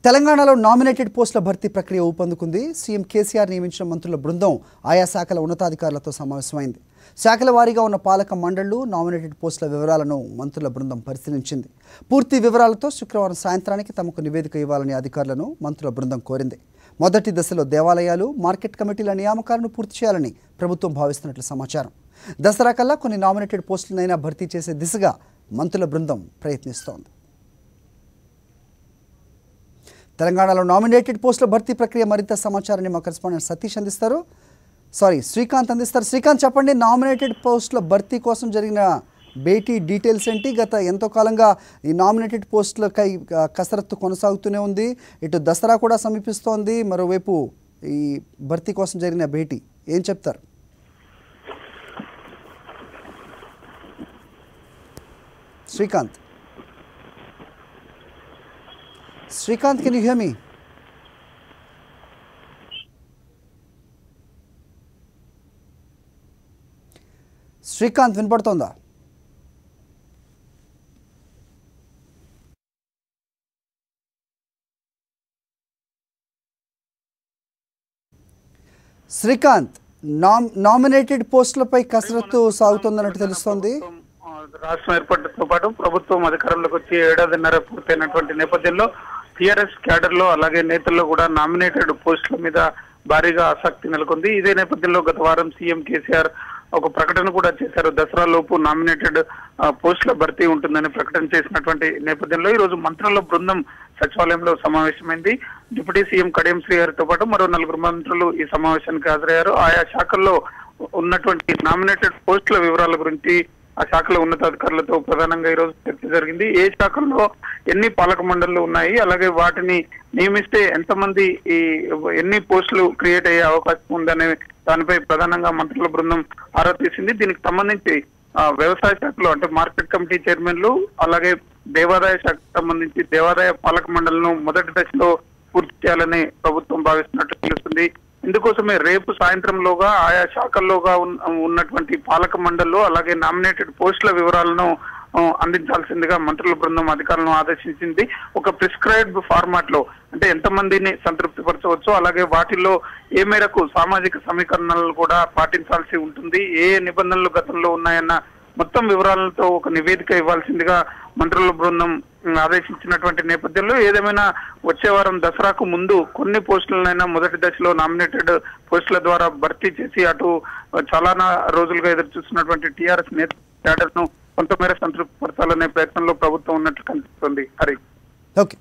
తెలంగాణలో నామినేటెడ్ పోస్టుల భర్తీ ప్రక్రియ ఊపందుకుంది. సీఎం కేసీఆర్ నియమించిన మంత్రుల బృందం ఆయా శాఖల ఉన్నతాధికారులతో సమావేశమైంది. శాఖల వారీగా ఉన్న పాలక మండళ్లు నామినేటెడ్ పోస్టుల వివరాలను మంత్రుల బృందం పరిశీలించింది. పూర్తి వివరాలతో శుక్రవారం సాయంత్రానికి తమకు నివేదిక ఇవ్వాలని అధికారులను మంత్రుల బృందం కోరింది. మొదటి దశలో దేవాలయాలు, మార్కెట్ కమిటీల నియామకాలను పూర్తి చేయాలని ప్రభుత్వం భావిస్తున్నట్లు సమాచారం. దసరా కల్లా కొన్ని నామినేటెడ్ పోస్టులనైనా భర్తీ చేసే దిశగా మంత్రుల బృందం ప్రయత్నిస్తోంది. తెలంగాణలో నామినేటెడ్ పోస్టుల భర్తీ ప్రక్రియ మరింత సమాచారాన్ని మా కరెస్పాండెంట్ సతీష్ అందిస్తారు. శ్రీకాంత్ అందిస్తారు. శ్రీకాంత్, చెప్పండి, నామినేటెడ్ పోస్టుల భర్తీ కోసం జరిగిన భేటీ డీటెయిల్స్ ఏంటి? గత ఎంతో కాలంగా ఈ నామినేటెడ్ పోస్టులకై కసరత్తు కొనసాగుతూనే ఉంది. ఇటు దసరా కూడా సమీపిస్తోంది. మరోవైపు ఈ భర్తీ కోసం జరిగిన భేటీ ఏం చెప్తారు? Srikanth, can you hear me? Srikanth, వినపడుతోందా? శ్రీకాంత్, నామినేటెడ్ పోస్టులపై కసరత్తు సాగుతోందన్నట్టు తెలుస్తోంది. రాష్ట్రం ఏర్పడటంతో పాటు ప్రభుత్వం అధికారంలోకి వచ్చి ఏడాదిన్నర పూర్తయినటువంటి నేపథ్యంలో టీఆర్ఎస్ క్యాడర్ లో అలాగే నేతల్లో కూడా నామినేటెడ్ పోస్టుల మీద భారీగా ఆసక్తి నెలకొంది. ఇదే నేపథ్యంలో గత వారం సీఎం కేసీఆర్ ఒక ప్రకటన కూడా చేశారు. దసరా లోపు నామినేటెడ్ పోస్టుల భర్తీ ఉంటుందని ప్రకటన చేసినటువంటి నేపథ్యంలో ఈ రోజు మంత్రుల బృందం సచివాలయంలో సమావేశమైంది. డిప్యూటీ సీఎం కడియం శ్రీహరితో పాటు మరో 4 మంత్రులు ఈ సమావేశానికి హాజరయ్యారు. ఆయా శాఖల్లో ఉన్నటువంటి నామినేటెడ్ పోస్టుల వివరాల గురించి ఆ శాఖల ఉన్నతాధికారులతో ప్రధానంగా ఈ రోజు చర్చ జరిగింది. ఏ శాఖల్లో ఎన్ని పాలక మండళ్లు ఉన్నాయి, అలాగే వాటిని నియమిస్తే ఎంతమంది ఎన్ని పోస్టులు క్రియేట్ అయ్యే అవకాశం ఉందనే దానిపై ప్రధానంగా మంత్రుల బృందం ఆరా తీసింది. దీనికి సంబంధించి వ్యవసాయ శాఖలో అంటే మార్కెట్ కమిటీ చైర్మన్లు, అలాగే దేవాదాయ శాఖకు సంబంధించి దేవాదాయ పాలక మండళ్లను మొదటి దశలో పూర్తి చేయాలని ప్రభుత్వం భావిస్తున్నట్టు తెలుస్తుంది. ఇందుకోసమే రేపు సాయంత్రంలోగా ఆయా శాఖల్లోగా ఉన్నటువంటి పాలక మండళ్లు అలాగే నామినేటెడ్ పోస్టుల వివరాలను అందించాల్సిందిగా మంత్రుల బృందం అధికారులను ఆదేశించింది. ఒక ప్రిస్క్రైబ్డ్ ఫార్మాట్ లో అంటే ఎంతమందిని సంతృప్తిపరచవచ్చు, అలాగే వాటిల్లో ఏ మేరకు సామాజిక సమీకరణలు కూడా పాటించాల్సి ఉంటుంది, ఏ నిబంధనలు గతంలో ఉన్నాయన్న మొత్తం వివరాలతో ఒక నివేదిక ఇవ్వాల్సిందిగా మంత్రుల బృందం ఆదేశించినటువంటి నేపథ్యంలో ఏదేమైనా వచ్చే వారం దసరాకు ముందు కొన్ని పోస్టులనైనా మొదటి దశలో నామినేటెడ్ పోస్టుల ద్వారా భర్తీ చేసి అటు చాలా రోజులుగా ఎదురు చూస్తున్నటువంటి టీఆర్ఎస్ నేత క్యాడర్ ను కొంతమేర సంతృప్తి పరచాలనే ప్రయత్నంలో ప్రభుత్వం ఉన్నట్లు కనిపిస్తుంది. హరి, ఓకే.